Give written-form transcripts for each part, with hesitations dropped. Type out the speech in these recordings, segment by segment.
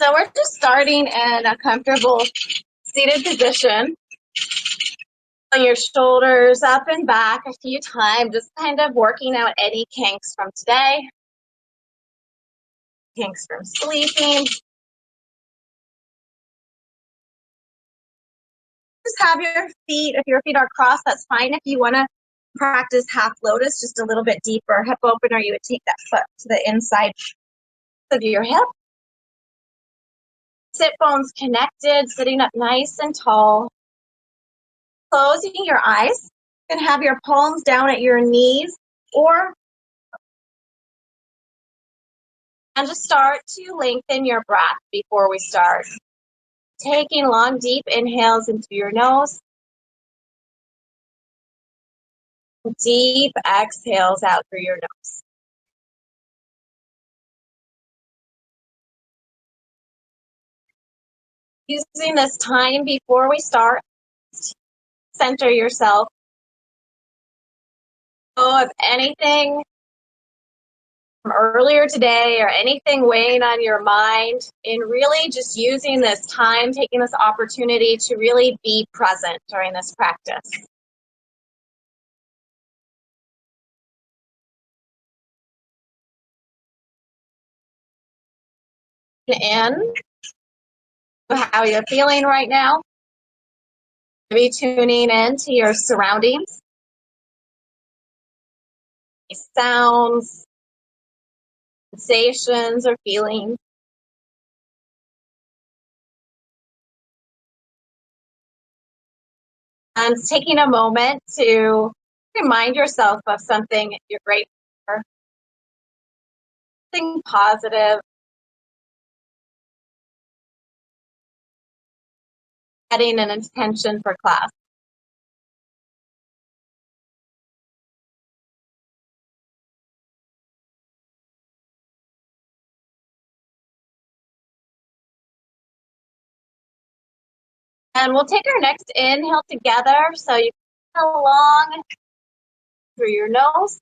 So we're just starting in a comfortable seated position. On your shoulders up and back a few times, just kind of working out any kinks from today, kinks from sleeping. Just have your feet, if your feet are crossed, that's fine. If you want to practice half lotus, just a little bit deeper hip opener, you would take that foot to the inside of your hip. Sit bones connected, sitting up nice and tall. Closing your eyes. You can have your palms down at your knees, or and just start to lengthen your breath before we start. Taking long, deep inhales into your nose. Deep exhales out through your nose. Using this time before we start, center yourself. So if anything from earlier today or anything weighing on your mind, in really just using this time, taking this opportunity to really be present during this practice. In how you're feeling right now. Maybe tuning in to your surroundings, sounds, sensations, or feelings. And taking a moment to remind yourself of something you're grateful for, something positive, setting an intention for class. And we'll take our next inhale together. So you can inhale long through your nose.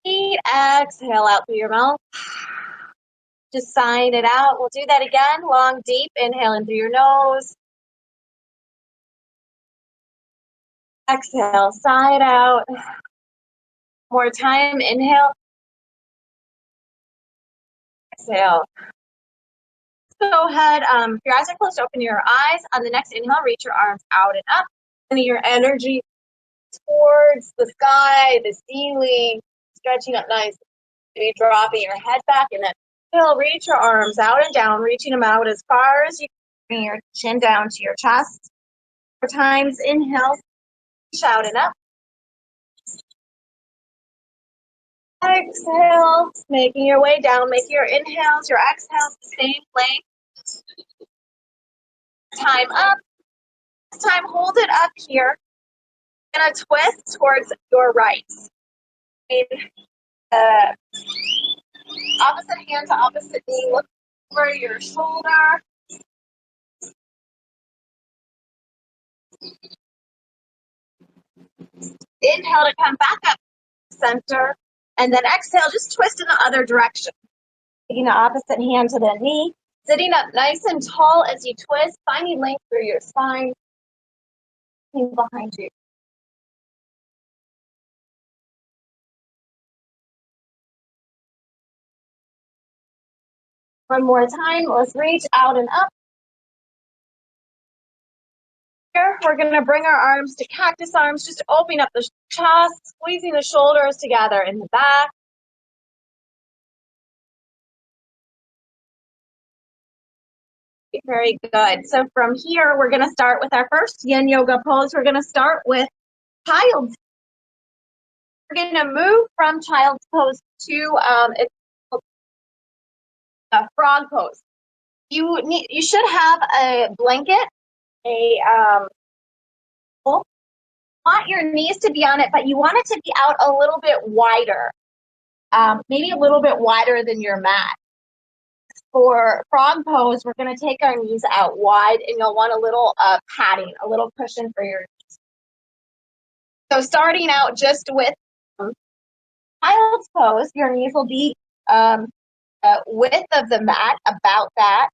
Exhale out through your mouth. Just sign it out. We'll do that again. Long, deep inhale in through your nose. Exhale, side out. More time. Inhale. Exhale. Go ahead. If your eyes are closed, open your eyes. On the next inhale, reach your arms out and up. Sending your energy towards the sky, the ceiling, stretching up nice. Maybe dropping your head back, and then reach your arms out and down, reaching them out as far as you can. Bring your chin down to your chest. 4 times. Inhale, reach out and up. Exhale, making your way down. Make your inhales, your exhales the same length. Time up. This time, hold it up here. Gonna twist towards your right. Opposite hand to opposite knee. Look over your shoulder. Inhale to come back up center, and then exhale, just twist in the other direction. Taking the opposite hand to the knee, sitting up nice and tall as you twist, finding length through your spine, behind you. One more time, let's reach out and up. Here, we're gonna bring our arms to cactus arms, just opening up the chest, squeezing the shoulders together in the back. Very good. So from here, we're gonna start with our first Yin Yoga pose. We're gonna start with child's. We're gonna move from child's pose to a frog pose. You should have a blanket, want your knees to be on it, but you want it to be out a little bit wider, maybe a little bit wider than your mat. For frog pose, we're going to take our knees out wide, and you'll want a little padding, a little cushion for your knees. So starting out just with child's pose, your knees will be width of the mat, about that,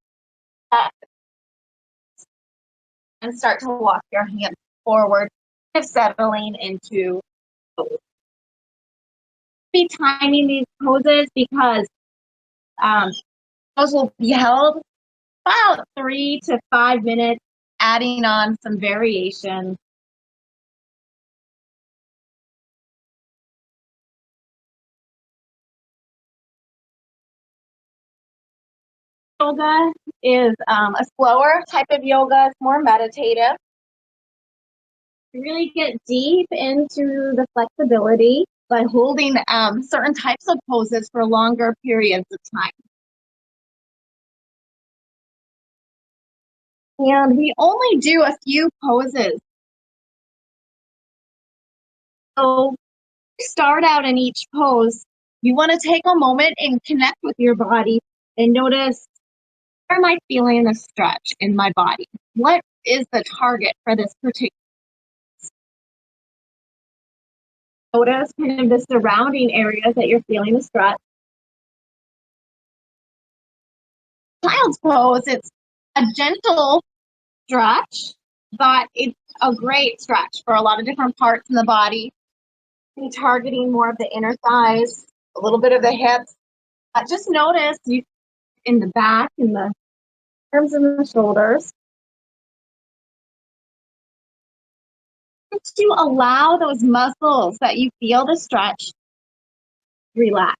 and start to walk your hands forward, kind of settling into pose. Be timing these poses because those will be held about 3 to 5 minutes, adding on some variations. Yoga is a slower type of yoga. It's more meditative. You really get deep into the flexibility by holding certain types of poses for longer periods of time. And we only do a few poses. So start out in each pose. You want to take a moment and connect with your body and notice, where am I feeling a stretch in my body? What is the target for this particular? Notice kind of the surrounding areas that you're feeling the stretch. Child's pose, it's a gentle stretch, but it's a great stretch for a lot of different parts in the body. You're targeting more of the inner thighs, a little bit of the hips. Just notice you in the back, in the arms and the shoulders. To allow those muscles that you feel the stretch, relax.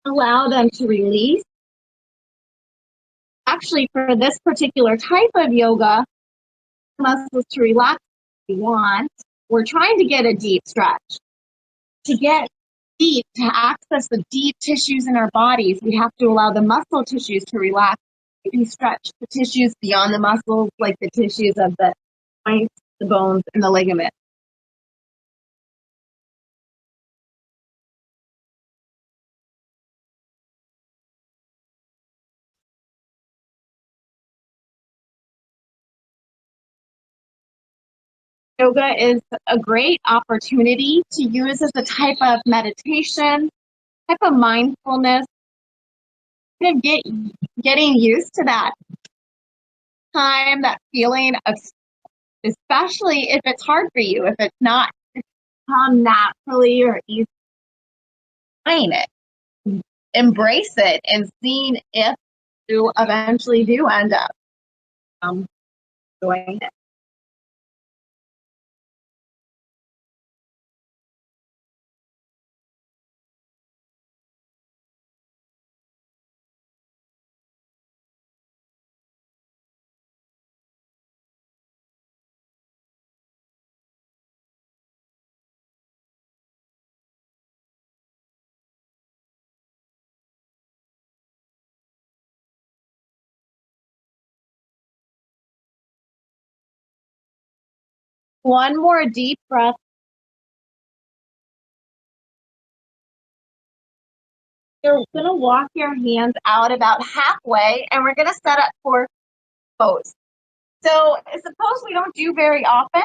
Allow them to release. Actually, for this particular type of yoga, muscles to relax if you want. We're trying to get a deep stretch. To get deep, to access the deep tissues in our bodies, we have to allow the muscle tissues to relax. You can stretch the tissues beyond the muscles, like the tissues of the joints, the bones, and the ligaments. Yoga is a great opportunity to use as a type of meditation, type of mindfulness, kind of getting used to that time, that feeling of, especially if it's hard for you, if it's not come naturally or easy, trying it, embrace it, and seeing if you eventually do end up doing it. One more deep breath. You're going to walk your hands out about halfway, and we're going to set up for pose. So suppose we don't do very often,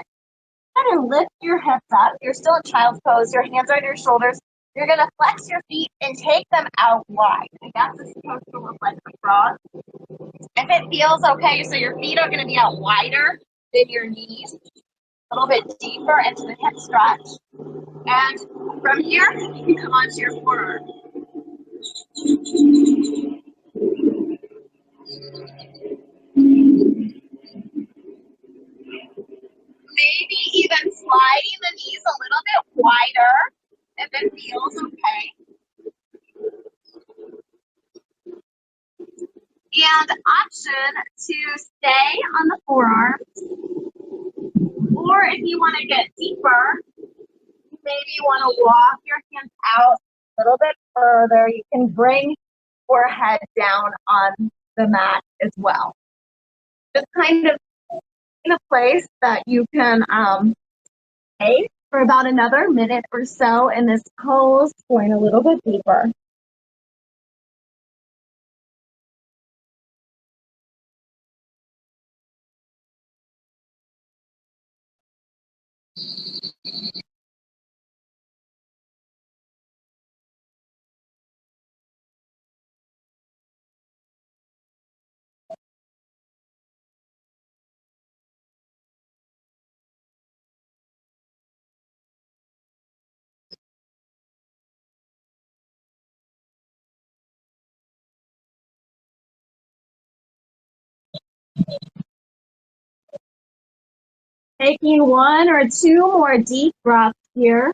kind of lift your hips up. You're still in child's pose. Your hands are on your shoulders. You're going to flex your feet and take them out wide. I guess it's supposed to look like a frog. If it feels okay, so your feet are going to be out wider than your knees, a little bit deeper into the hip stretch. And from here, you can come onto your forearm. Maybe even sliding the knees a little bit wider if it feels okay. And option to stay on the forearm, or if you want to get deeper, maybe you want to walk your hands out a little bit further. You can bring your head down on the mat as well. Just kind of in a place that you can stay for about another minute or so in this pose, going a little bit deeper. Taking 1 or 2 more deep breaths here.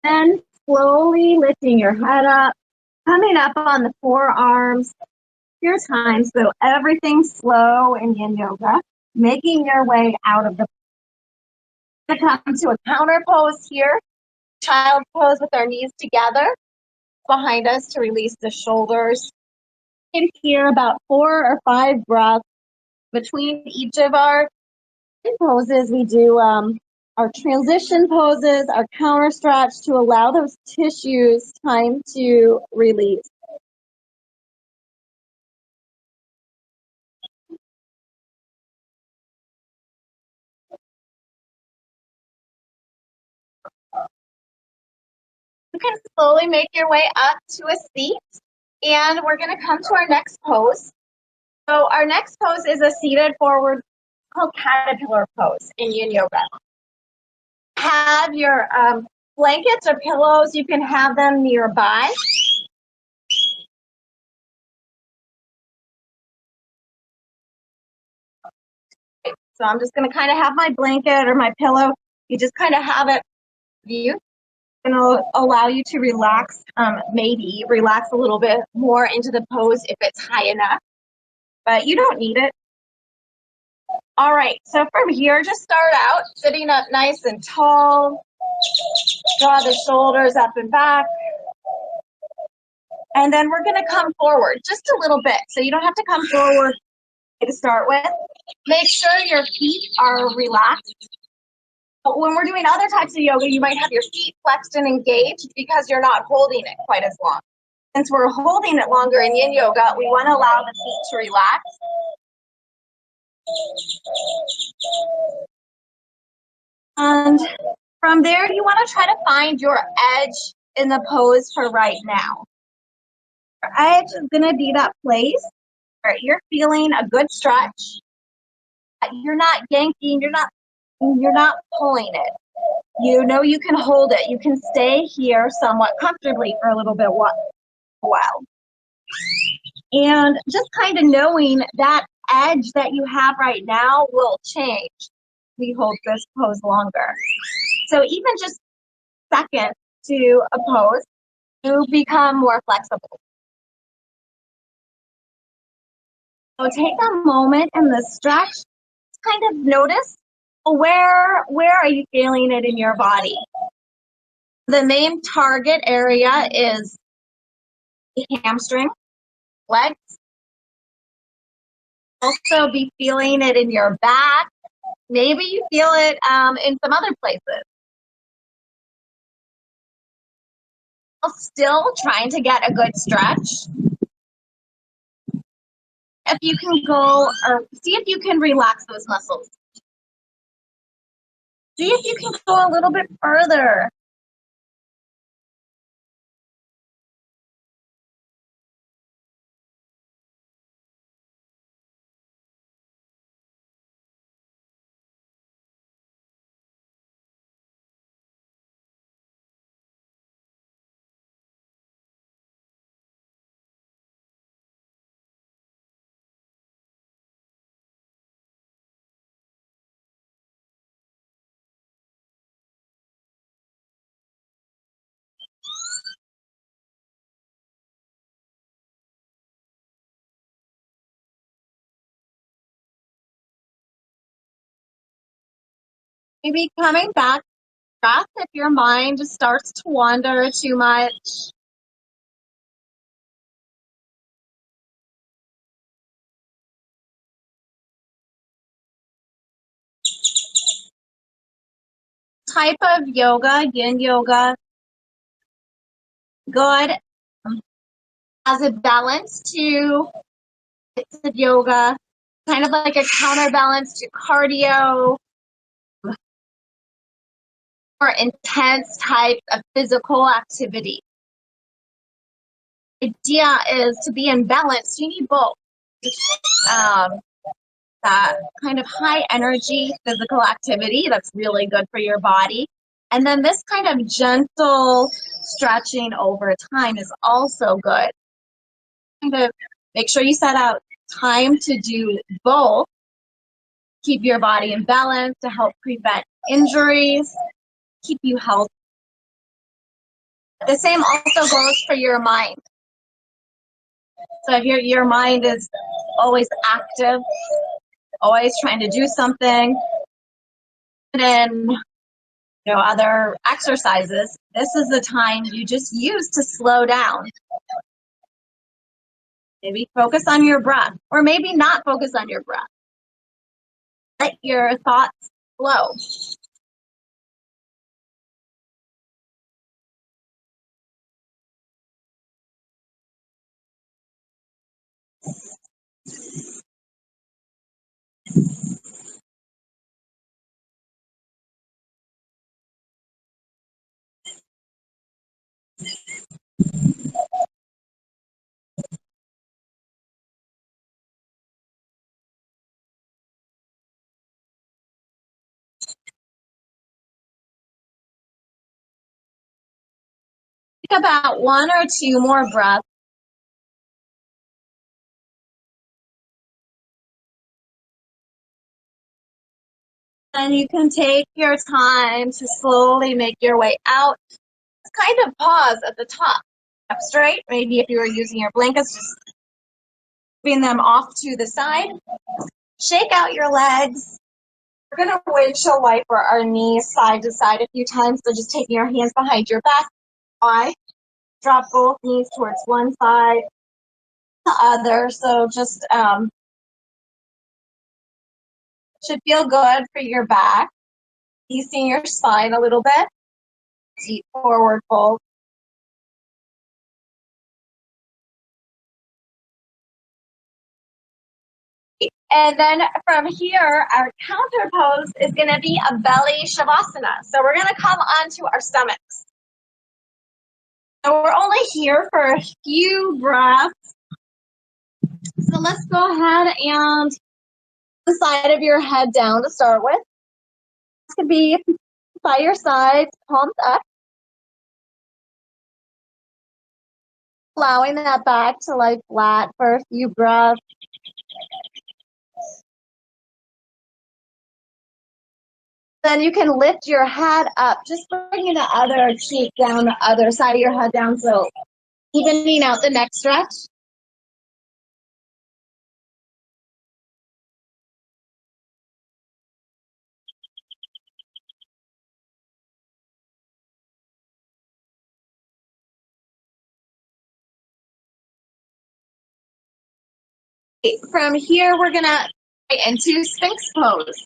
Then slowly lifting your head up, coming up on the forearms. Your time, so everything's slow in Yin Yoga. Making your way out of the. Come to a counter pose here. Child pose with our knees together behind us to release the shoulders. In here, about 4 or 5 breaths between each of our poses. We do our transition poses, our counter stretch to allow those tissues time to release. You can slowly make your way up to a seat, and we're going to come to our next pose. So our next pose is a seated forward called caterpillar pose in Yin Yoga. Have your blankets or pillows, you can have them nearby. So I'm just going to kind of have my blanket or my pillow. You just kind of have it view. It's going to allow you to relax, maybe relax a little bit more into the pose if it's high enough, but you don't need it. All right, so from here, just start out sitting up nice and tall. Draw the shoulders up and back. And then we're going to come forward just a little bit. So you don't have to come forward to start with. Make sure your feet are relaxed. But when we're doing other types of yoga, you might have your feet flexed and engaged because you're not holding it quite as long. Since we're holding it longer in Yin Yoga, we want to allow the feet to relax. And from there, you want to try to find your edge in the pose for right now. Your edge is going to be that place where you're feeling a good stretch. You're not yanking, you're not pulling it. You know you can hold it. You can stay here somewhat comfortably for a little bit while. And just kind of knowing that edge that you have right now will change. We hold this pose longer. So even just seconds to a pose, you become more flexible. So take a moment in the stretch, kind of notice where are you feeling it in your body. The main target area is the hamstring, legs. Also be feeling it in your back. Maybe you feel it in some other places. Still trying to get a good stretch. If you can go, or see if you can relax those muscles. See if you can go a little bit further. Maybe coming back, breath if your mind just starts to wander too much. Type of yoga, Yin Yoga, good as a balance to yoga, kind of like a counterbalance to cardio, more intense type of physical activity. The idea is to be in balance. You need both. That kind of high energy physical activity that's really good for your body, And then this kind of gentle stretching over time is also good. Kind of make sure you set out time to do both. Keep your body in balance to help prevent injuries, keep you healthy. The same also goes for your mind. So if your mind is always active, always trying to do something, and then other exercises, this is the time you just use to slow down. Maybe focus on your breath, or maybe not focus on your breath. Let your thoughts flow. Take about 1 or 2 more breaths. And you can take your time to slowly make your way out. Kind of pause at the top. Up straight. Maybe if you were using your blankets, just moving them off to the side. Shake out your legs. We're going to windshield wiper our knees side to side a few times. So just taking your hands behind your back. Drop both knees towards one side, the other. So just should feel good for your back. Easing your spine a little bit. Deep forward fold. And then from here, our counter pose is going to be a belly shavasana. So we're going to come onto our stomachs. So we're only here for a few breaths. So let's go ahead and the side of your head down to start with. This could be by your sides, palms up. Allowing that back to lie flat for a few breaths. Then you can lift your head up, just bringing the other cheek down, the other side of your head down, so evening out the neck stretch. From here, we're going to get into Sphinx pose.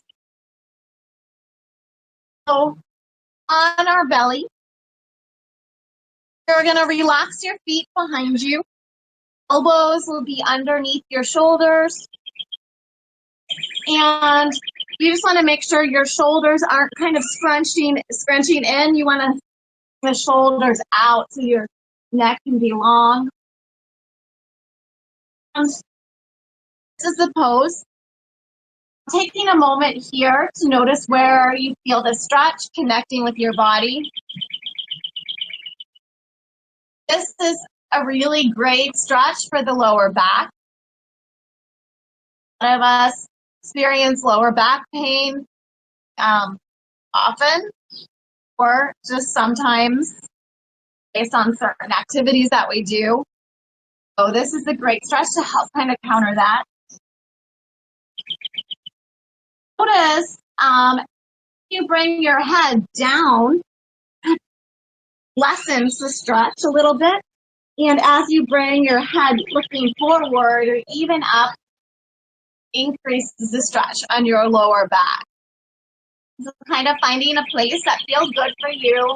So on our belly, you're going to relax your feet behind you. Elbows will be underneath your shoulders. And you just want to make sure your shoulders aren't kind of scrunching in. You want to the shoulders out so your neck can be long. And this is the pose. Taking a moment here to notice where you feel the stretch, connecting with your body. This is a really great stretch for the lower back. A lot of us experience lower back pain often, or just sometimes based on certain activities that we do. So this is a great stretch to help kind of counter that. Notice you bring your head down, lessens the stretch a little bit. And as you bring your head looking forward or even up, increases the stretch on your lower back. So kind of finding a place that feels good for you.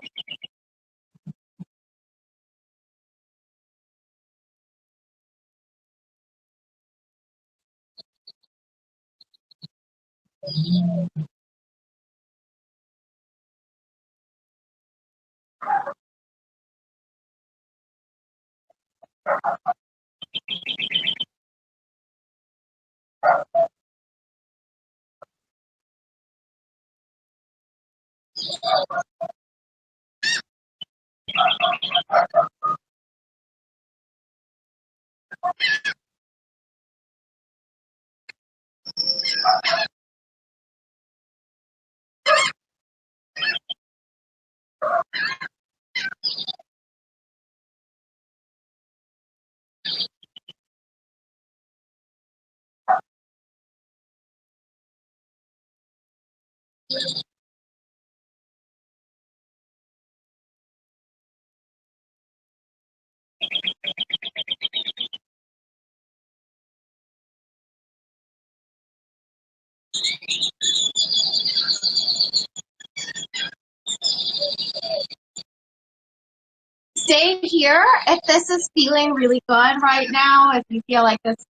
Stay here if this is feeling really good right now, if you feel like this is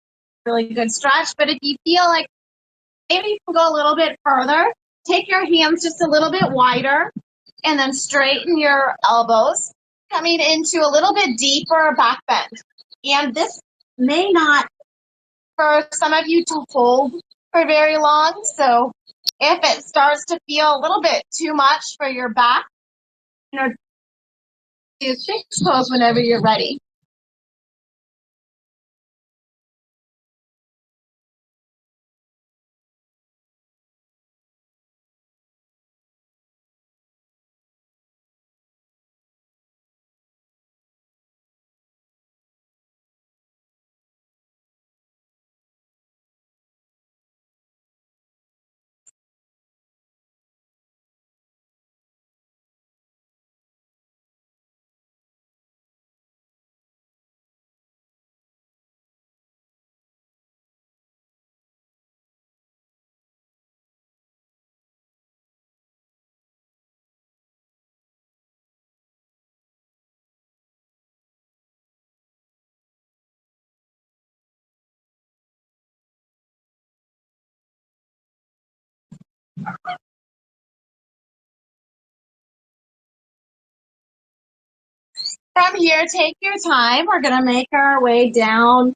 a really good stretch. But if you feel like maybe you can go a little bit further, take your hands just a little bit wider and then straighten your elbows, coming into a little bit deeper back bend. And this may not, for some of you, to hold for very long. So if it starts to feel a little bit too much for your back, do fixed pose whenever you're ready. From here, take your time. We're going to make our way down.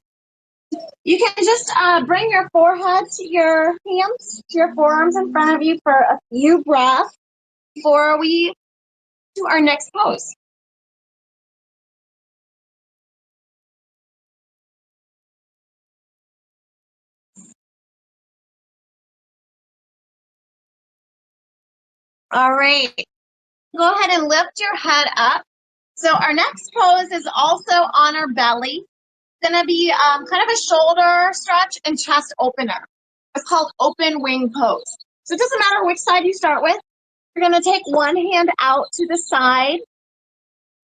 You can just bring your forehead to your hands, to your forearms in front of you for a few breaths before we do our next pose. All right. Go ahead and lift your head up. So our next pose is also on our belly. It's going to be kind of a shoulder stretch and chest opener. It's called open wing pose. So it doesn't matter which side you start with. You're going to take one hand out to the side.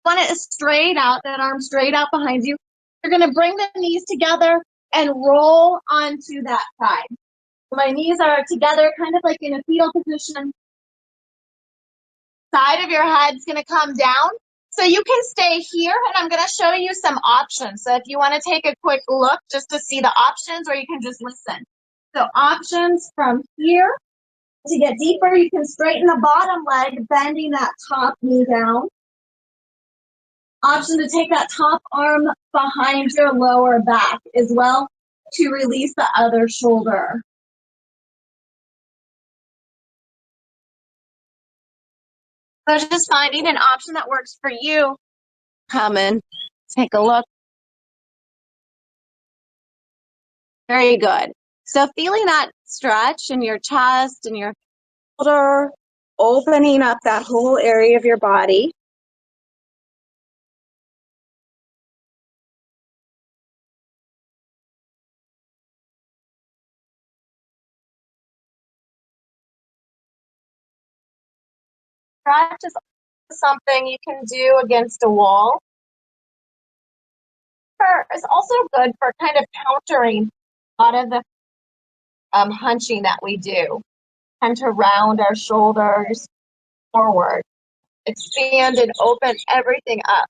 Want it straight out, that arm straight out behind you. You're going to bring the knees together and roll onto that side. My knees are together, kind of like in a fetal position. Side of your head's going to come down. So you can stay here, and I'm going to show you some options. So if you want to take a quick look just to see the options, or you can just listen. So options from here. To get deeper, you can straighten the bottom leg, bending that top knee down. Option to take that top arm behind your lower back as well to release the other shoulder. So just finding an option that works for you. Come in, take a look. Very good. So feeling that stretch in your chest and your shoulder, opening up that whole area of your body. Stretch is something you can do against a wall. It's also good for kind of countering a lot of the hunching that we do. Tend to round our shoulders forward, expand and open everything up.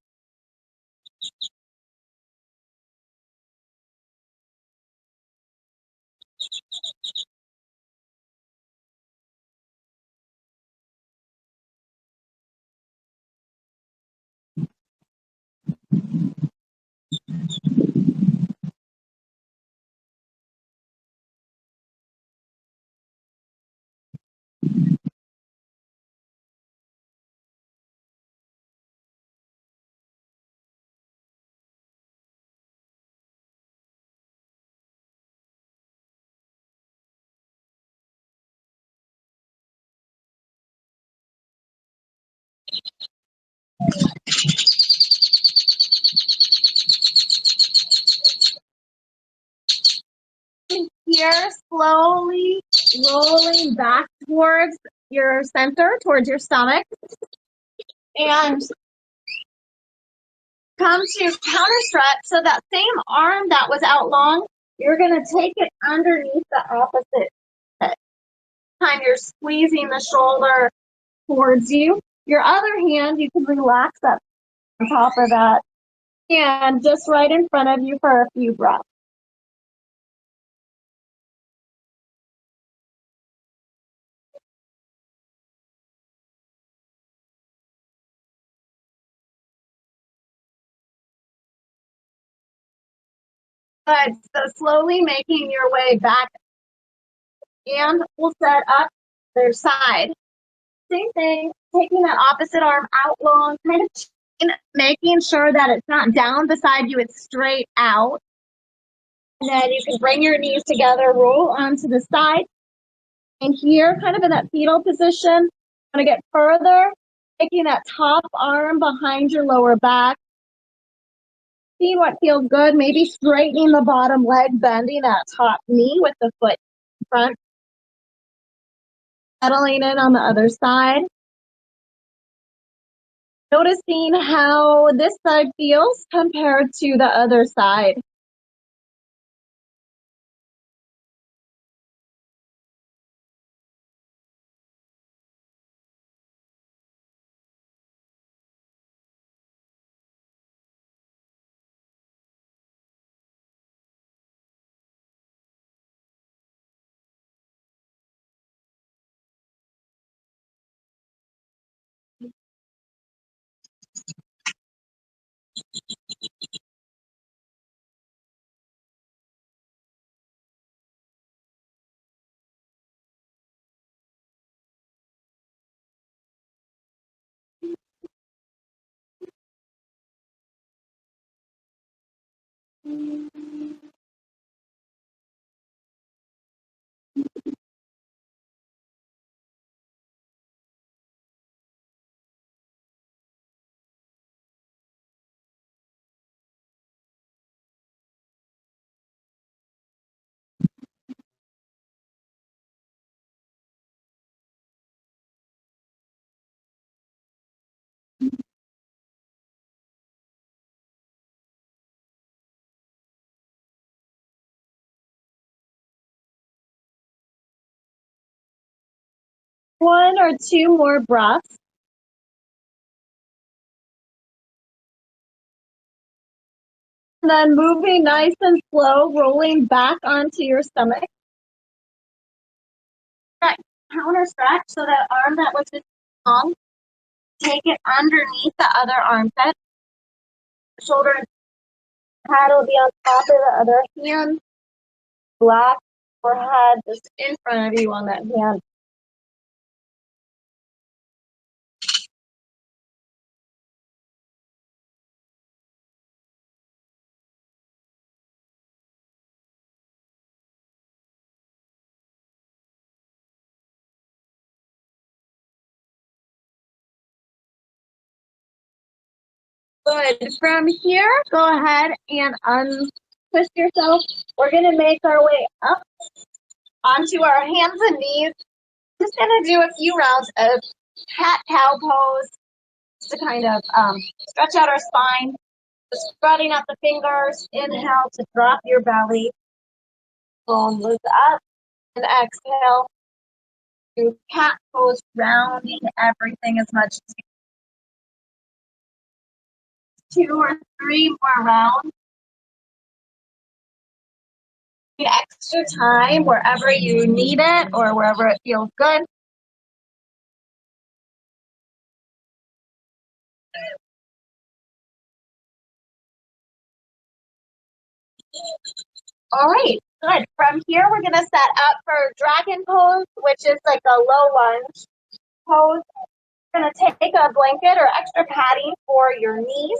Here, slowly rolling back towards your center, towards your stomach, and come to counter stretch. So that same arm that was out long, you're going to take it underneath the opposite hip. Time you're squeezing the shoulder towards you. Your other hand, you can relax up on top of that, and just right in front of you for a few breaths. Good. So slowly making your way back, and we'll set up their side. Same thing, taking that opposite arm out long, kind of making sure that it's not down beside you, it's straight out. And then you can bring your knees together, roll onto the side. And here, kind of in that fetal position, I'm going to get further, taking that top arm behind your lower back. Seeing what feels good, maybe straightening the bottom leg, bending that top knee with the foot in front. Settling in on the other side. Noticing how this side feels compared to the other side. One or two more breaths. And then moving nice and slow, rolling back onto your stomach. That counter stretch, so that arm that was just long, take it underneath the other armpit. Shoulder and head will be on top of the other hand. Black or head just in front of you on that hand. Good. From here, go ahead and untwist yourself. We're going to make our way up onto our hands and knees. Just going to do a few rounds of cat-cow pose to kind of stretch out our spine. Spreading out the fingers. Inhale to drop your belly. Boom, look up. And exhale to cat pose, rounding everything as much as you. 2 or 3 more rounds. Extra time wherever you need it or wherever it feels good. All right, good. From here, we're going to set up for dragon pose, which is like a low lunge pose. You're going to take a blanket or extra padding for your knees.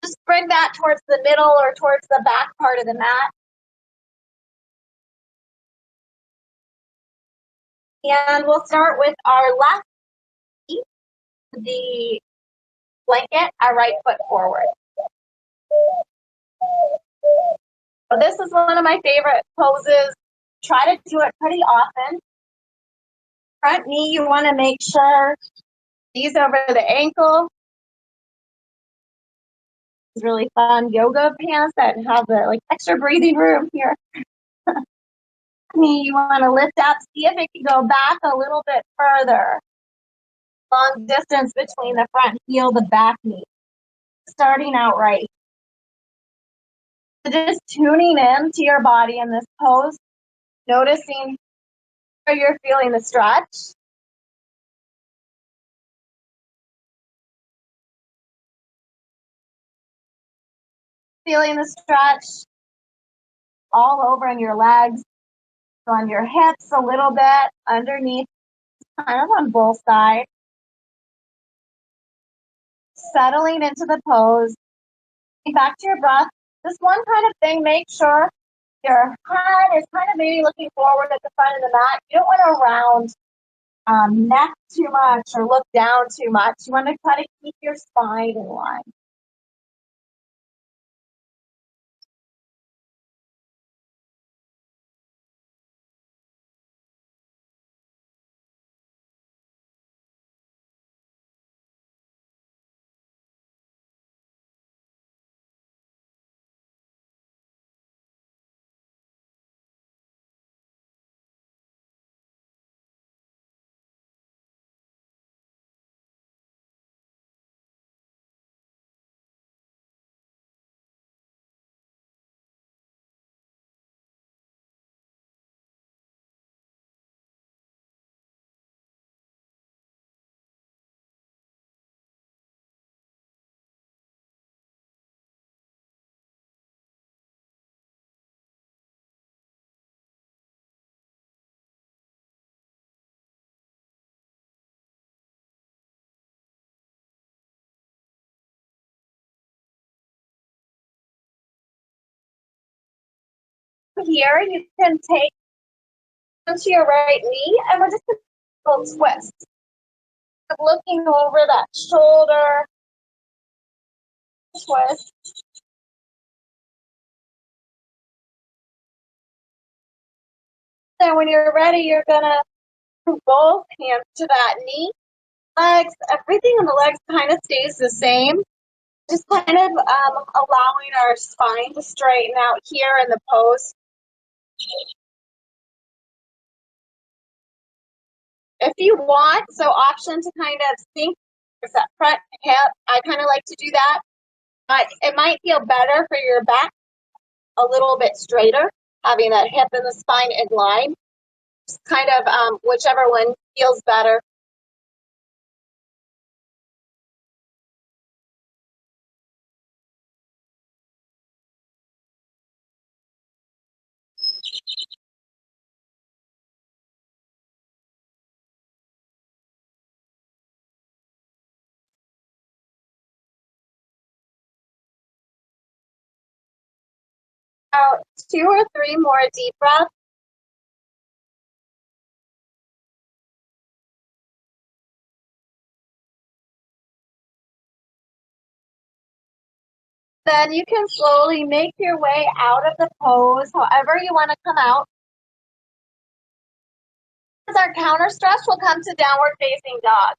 Just bring that towards the middle or towards the back part of the mat. And we'll start with our left knee. the blanket, our right foot forward. So this is one of my favorite poses. Try to do it pretty often. Front knee, you want to make sure knees over the ankle. It's really fun yoga pants that have the like extra breathing room here. Knee, you want to lift up, see if it can go back a little bit further. Long distance between the front heel, the back knee. Starting out right. So just tuning in to your body in this pose, noticing where you're feeling the stretch. Feeling the stretch all over in your legs, on your hips a little bit, underneath, kind of on both sides. Settling into the pose. Back to your breath. This one kind of thing, make sure your head is kind of maybe looking forward at the front of the mat. You don't want to round neck too much or look down too much. You want to try to keep your spine in line. Here, you can take onto your right knee, and we're just going to do a little twist. Looking over that shoulder, twist. Then when you're ready, you're going to put both hands to that knee. Legs, everything in the legs kind of stays the same. Just kind of allowing our spine to straighten out here in the pose. If you want, so option to kind of sink that front hip. I kind of like to do that. It might feel better for your back a little bit straighter, having that hip and the spine in line. Just kind of whichever one feels better. About 2 or 3 more deep breaths. Then you can slowly make your way out of the pose, however you want to come out. As our counter stretch, we'll come to downward facing dog.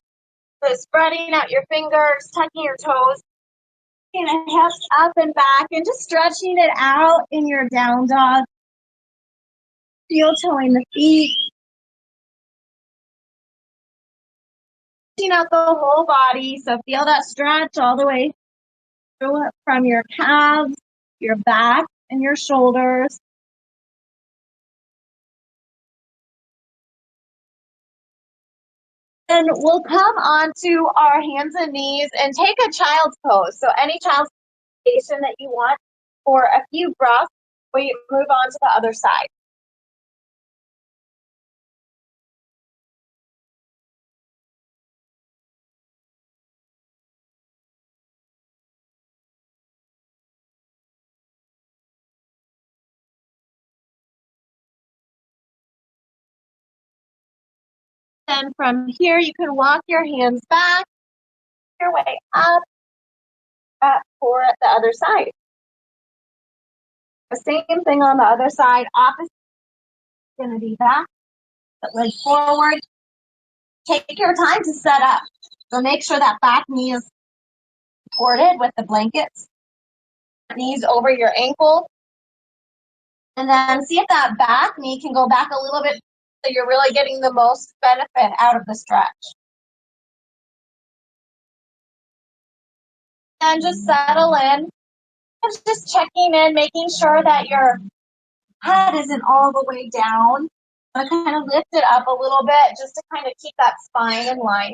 So spreading out your fingers, tucking your toes, taking the hips up and back, and just stretching it out in your down dog. Steel toeing the feet. Stretching out the whole body, so feel that stretch all the way through from your calves, your back, and your shoulders. And we'll come onto our hands and knees and take a child's pose. So any child's position that you want for a few breaths, we move on to the other side. Then from here, you can walk your hands back, your way up for the other side. The same thing on the other side. Opposite is going to be back, leg forward. Take your time to set up. So make sure that back knee is supported with the blankets. Knees over your ankle. And then see if that back knee can go back a little bit so you're really getting the most benefit out of the stretch. And just settle in. And just checking in, making sure that your head isn't all the way down. I'm going to kind of lift it up a little bit just to kind of keep that spine in line.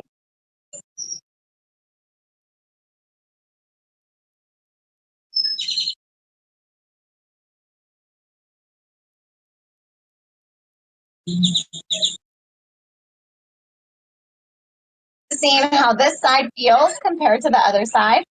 Seeing how this side feels compared to the other side.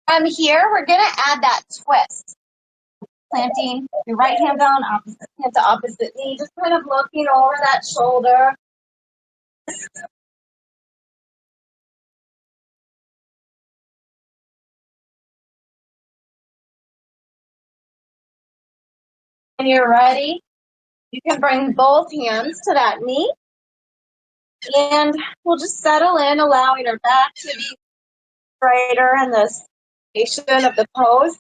From here, we're going to add that twist. Planting your right hand down, opposite hand to opposite knee, just kind of looking over that shoulder. When you're ready, you can bring both hands to that knee. And we'll just settle in, allowing our back to be straighter in the station of the pose.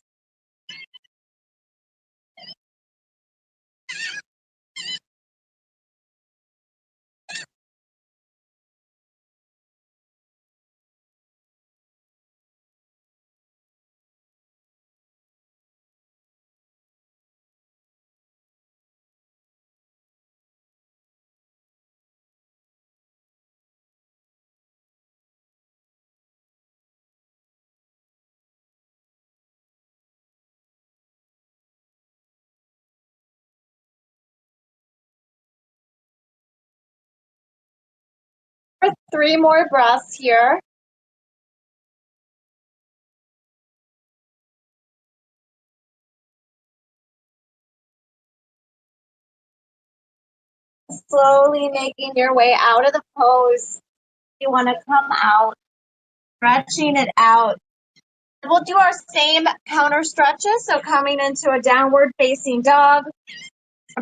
For 3 more breaths here. Slowly making your way out of the pose. You want to come out, stretching it out. We'll do our same counter stretches, so coming into a downward facing dog,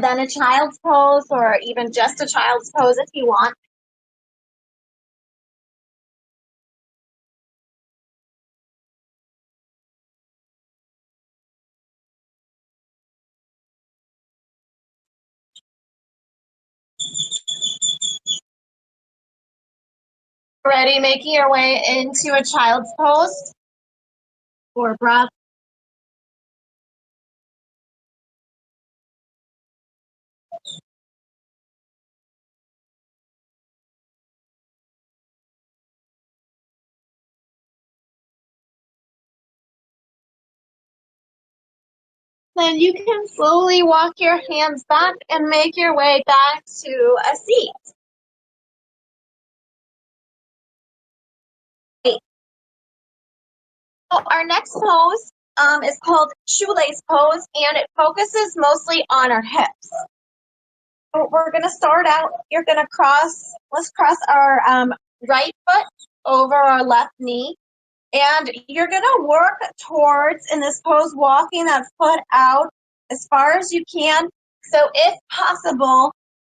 then a child's pose, or even just a child's pose if you want. Ready, making your way into a child's pose. 4 breaths. Then you can slowly walk your hands back and make your way back to a seat. So our next pose is called shoelace pose, and it focuses mostly on our hips. So we're going to start out, you're going to let's cross our right foot over our left knee. And you're going to work towards, in this pose, walking that foot out as far as you can. So if possible,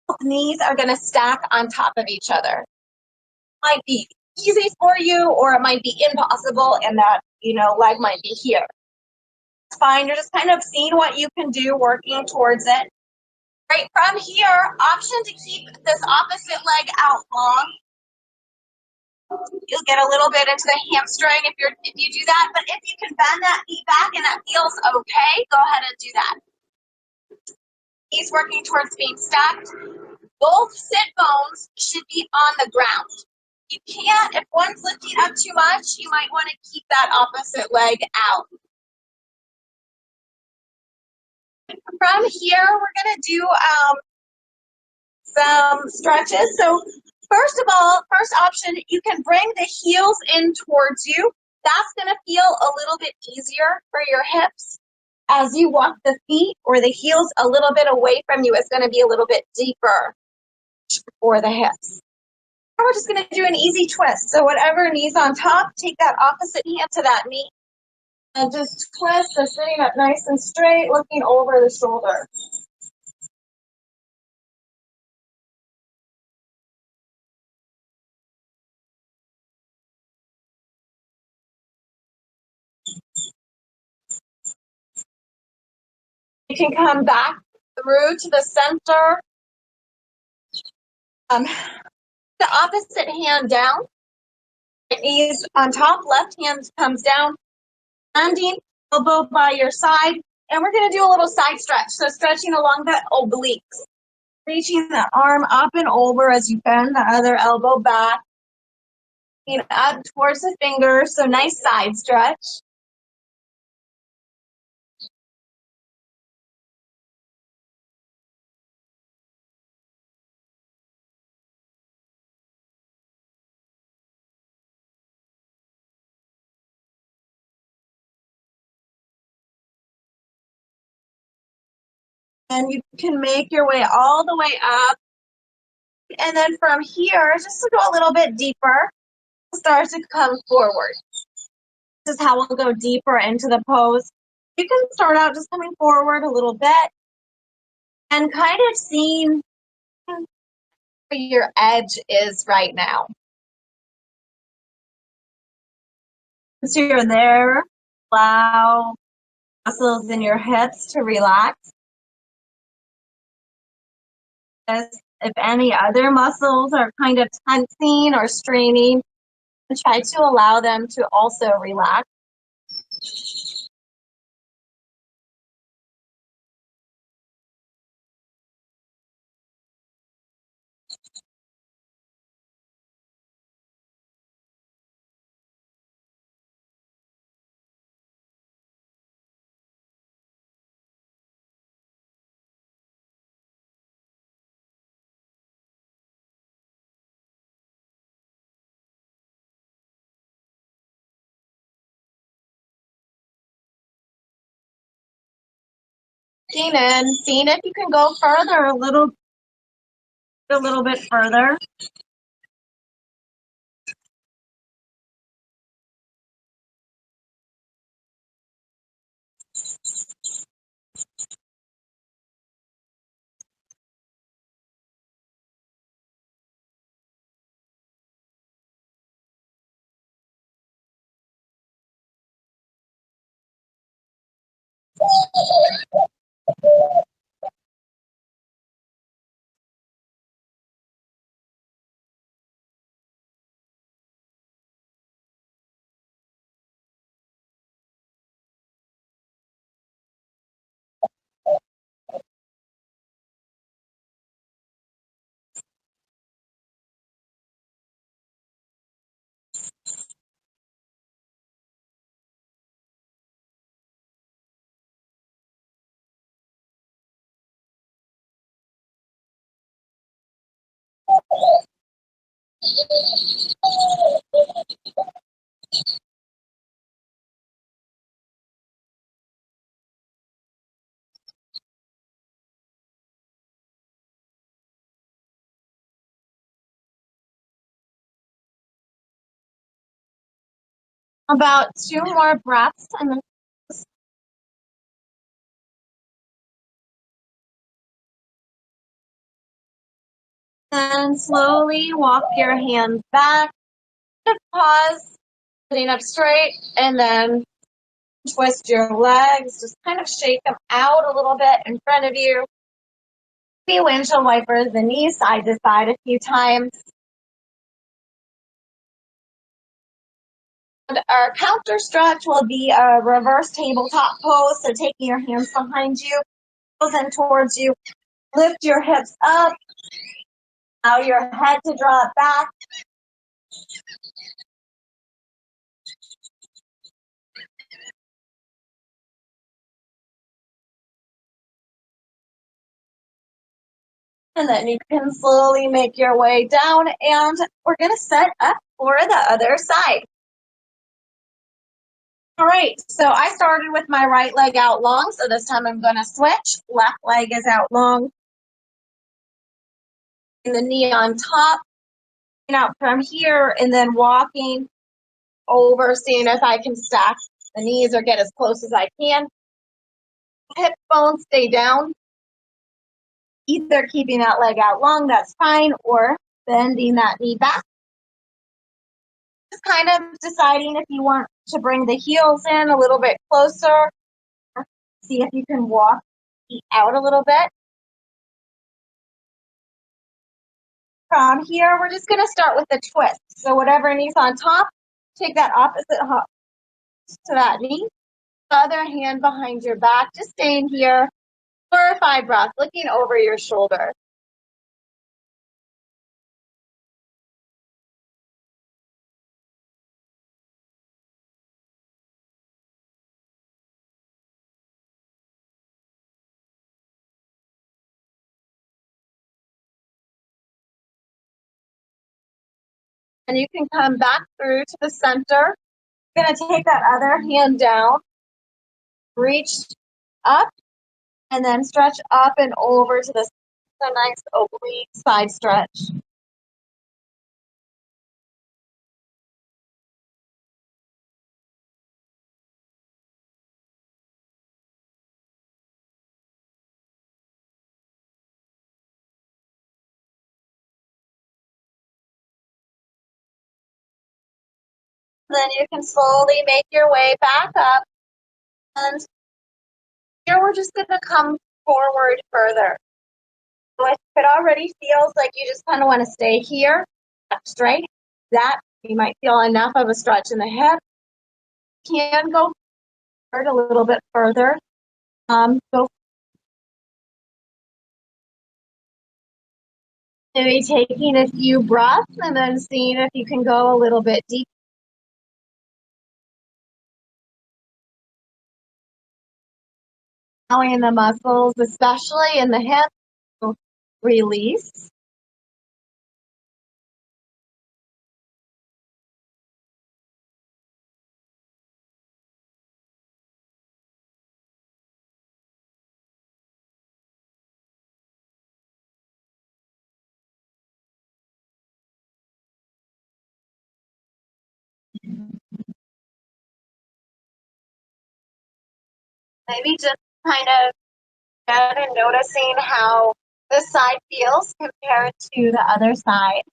both knees are going to stack on top of each other. Might be easy for you, or it might be impossible, and that, leg might be here. It's fine. You're just kind of seeing what you can do, working towards it. Right from here, option to keep this opposite leg out long. You'll get a little bit into the hamstring if you do that, but if you can bend that knee back and that feels okay, go ahead and do that. Knees working towards being stacked. Both sit bones should be on the ground. You can't, if one's lifting up too much, you might want to keep that opposite leg out. From here, we're going to do some stretches. So first of all, first option, you can bring the heels in towards you. That's going to feel a little bit easier for your hips. As you walk the feet or the heels a little bit away from you, it's going to be a little bit deeper for the hips. Now we're just going to do an easy twist. So whatever knee's on top, take that opposite hand to that knee and just twist. So sitting up nice and straight, looking over the shoulder. You can come back through to the center. The opposite hand down. Right knee's on top, left hand comes down. Landing, elbow by your side. And we're going to do a little side stretch. So stretching along the obliques. Reaching the arm up and over as you bend the other elbow back. Up towards the fingers. So nice side stretch. And you can make your way all the way up. And then from here, just to go a little bit deeper, start to come forward. This is how we'll go deeper into the pose. You can start out just coming forward a little bit and kind of seeing where your edge is right now. So you're there, allow muscles in your hips to relax. As if any other muscles are kind of tensing or straining, try to allow them to also relax. And seeing if you can go further a little bit further. About 2 more breaths and then slowly walk your hands back. Just pause, sitting up straight, and then twist your legs. Just kind of shake them out a little bit in front of you. Maybe windshield wipers the knees side to side a few times. And our counter stretch will be a reverse tabletop pose. So taking your hands behind you, and towards you. Lift your hips up. Allow your head to draw back. And then you can slowly make your way down, and we're going to set up for the other side. All right, so I started with my right leg out long, so this time I'm going to switch. Left leg is out long. And the knee on top. And out from here, and then walking over, seeing if I can stack the knees or get as close as I can. Hip bones stay down. Either keeping that leg out long, that's fine, or bending that knee back. Just kind of deciding if you want to bring the heels in a little bit closer. See if you can walk feet out a little bit. From here, we're just going to start with the twist. So whatever knee's on top, take that opposite hop to that knee. The other hand behind your back, just staying here for 5 breaths, looking over your shoulder. And you can come back through to the center. You're going to take that other hand down, reach up, and then stretch up and over to the nice oblique side stretch. Then you can slowly make your way back up. And here we're just going to come forward further. So if it already feels like you just kind of want to stay here, up straight, that you might feel enough of a stretch in the hip. Can go forward a little bit further. So maybe taking a few breaths and then seeing if you can go a little bit deeper. Allowing the muscles, especially in the hip, release. Maybe just kind of and noticing how this side feels compared to the other side.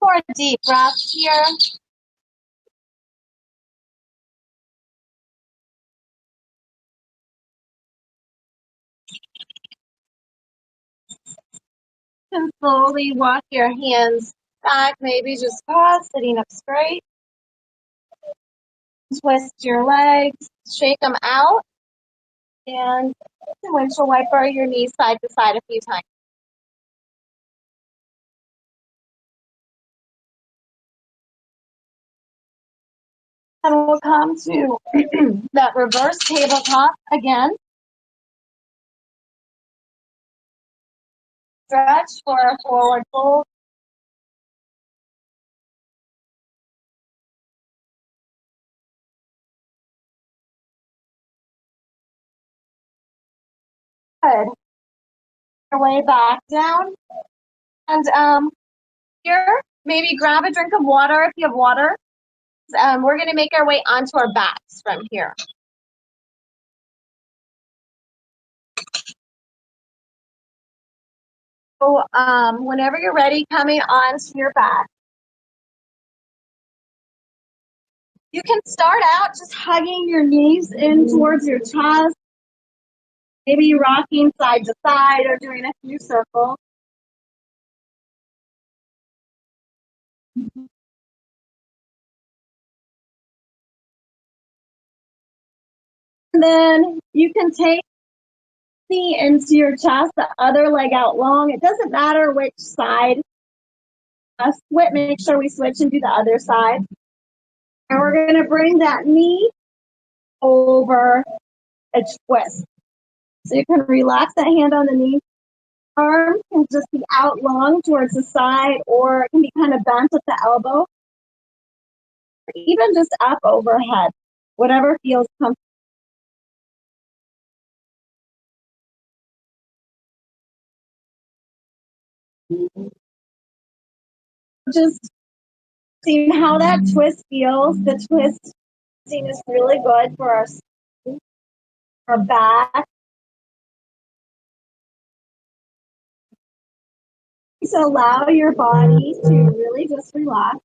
For a deep breath here. And slowly walk your hands back, maybe just pause, sitting up straight. Twist your legs, shake them out, and the windshield wiper your knees side to side a few times. And we'll come to that reverse tabletop again. Stretch for a forward fold. Good. Your way back down. And here, maybe grab a drink of water if you have water. We're going to make our way onto our backs from here. So whenever you're ready, coming onto your back. You can start out just hugging your knees in towards your chest. Maybe rocking side to side or doing a few circles. And then you can take the into your chest, the other leg out long. It doesn't matter which side. Make sure we switch and do the other side. And we're going to bring that knee over a twist. So you can relax that hand on the knee. Arm can just be out long towards the side, or it can be kind of bent at the elbow, or even just up overhead, whatever feels comfortable. Just seeing how that twist feels. The twist is really good for our back. So allow your body to really just relax.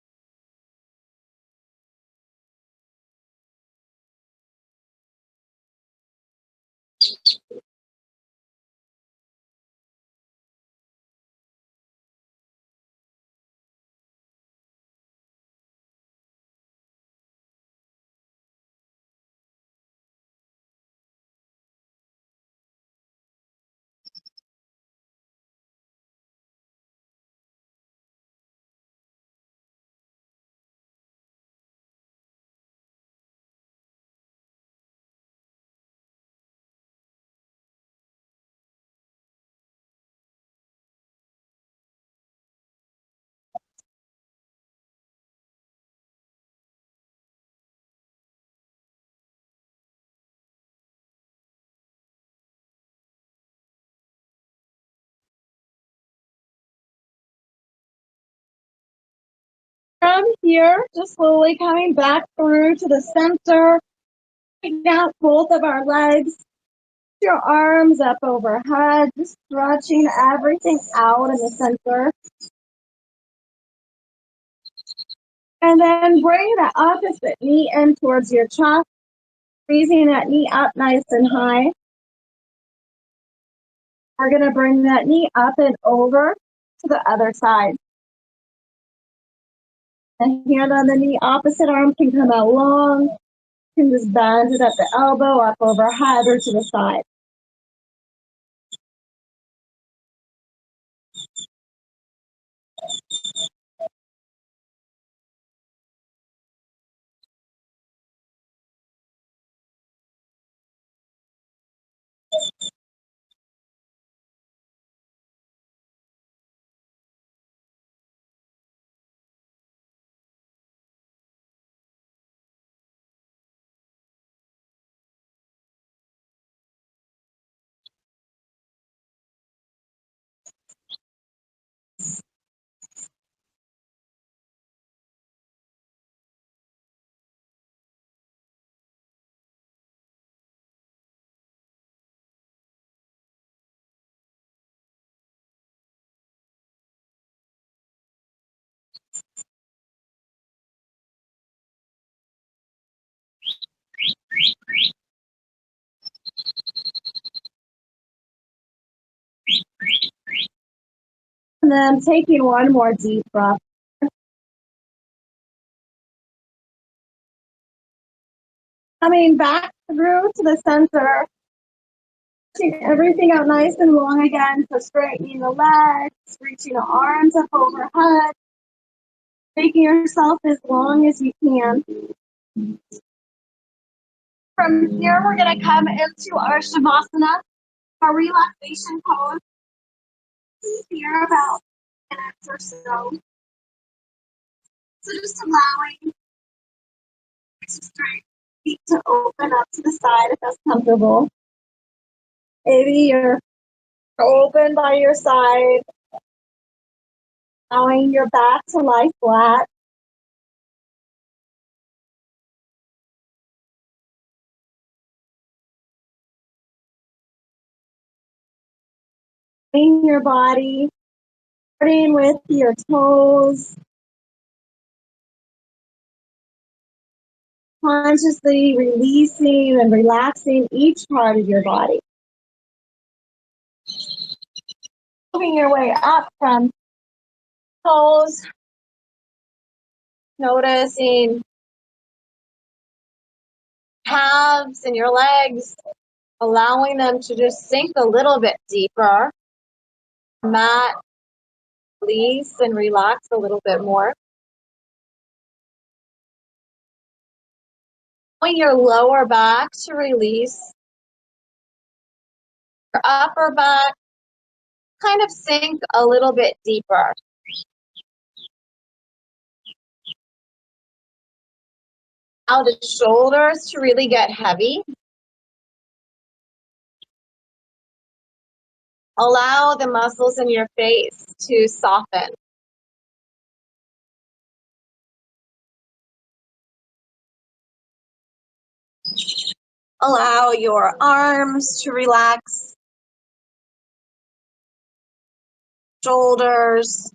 From here, just slowly coming back through to the center. Bring out both of our legs. Your arms up overhead, just stretching everything out in the center. And then bring the opposite knee in towards your chest, raising that knee up nice and high. We're going to bring that knee up and over to the other side. And hand on the knee, opposite arm can come out long. You can just bend it at the elbow, up overhead, or to the side. And then taking one more deep breath. Coming back through to the center. Reaching everything out nice and long again. So straightening the legs, reaching the arms up overhead. Making yourself as long as you can. From here, we're going to come into our Shavasana, our relaxation pose. Here about 10 minutes or so. So just allowing straight feet to open up to the side if that's comfortable. Maybe you're open by your side, allowing your back to lie flat. In your body, starting with your toes, consciously releasing and relaxing each part of your body. Moving your way up from toes, noticing calves and your legs, allowing them to just sink a little bit deeper. Mat, release and relax a little bit more. Allowing your lower back to release. Your upper back kind of sink a little bit deeper. Allow the shoulders to really get heavy. Allow the muscles in your face to soften. Allow your arms to relax. Shoulders.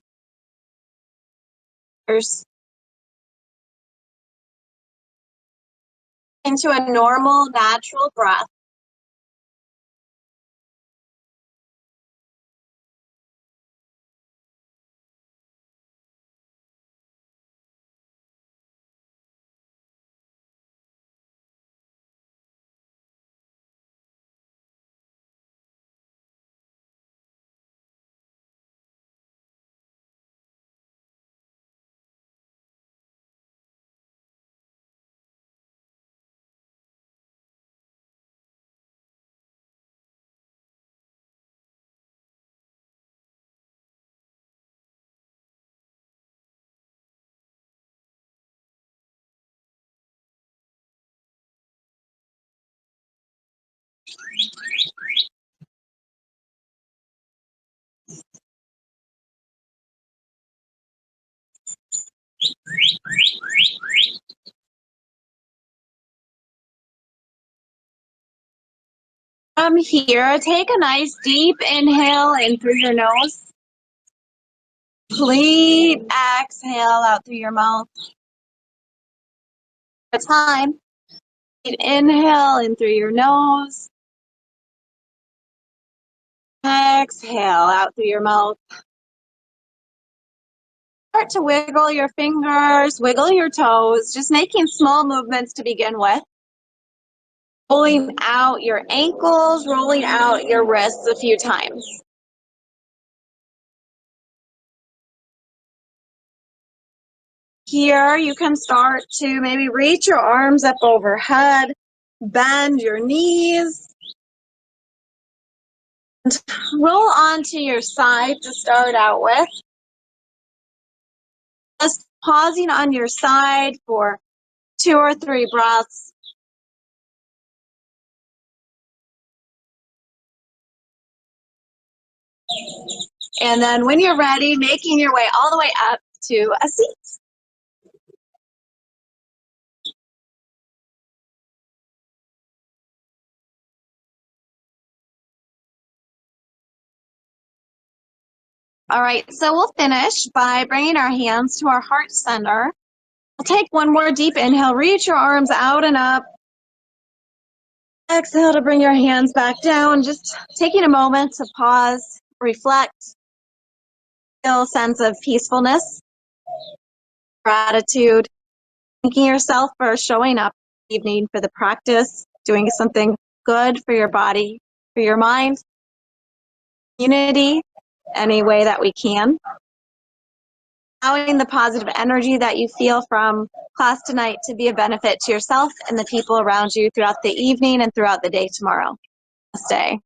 Into a normal, natural breath. From here, take a nice deep inhale in through your nose. Complete exhale out through your mouth. A time. Inhale in through your nose. Exhale out through your mouth. Start to wiggle your fingers, wiggle your toes, just making small movements to begin with. Rolling out your ankles, rolling out your wrists a few times. Here you can start to maybe reach your arms up overhead, bend your knees, and roll onto your side to start out with. Just pausing on your side for 2 or 3 breaths. And then when you're ready, making your way all the way up to a seat. All right, so we'll finish by bringing our hands to our heart center. We'll take one more deep inhale, reach your arms out and up. Exhale to bring your hands back down, just taking a moment to pause, reflect. Feel a sense of peacefulness, gratitude, thanking yourself for showing up evening for the practice, doing something good for your body, for your mind, community, any way that we can. Allowing the positive energy that you feel from class tonight to be a benefit to yourself and the people around you throughout the evening and throughout the day tomorrow. Namaste.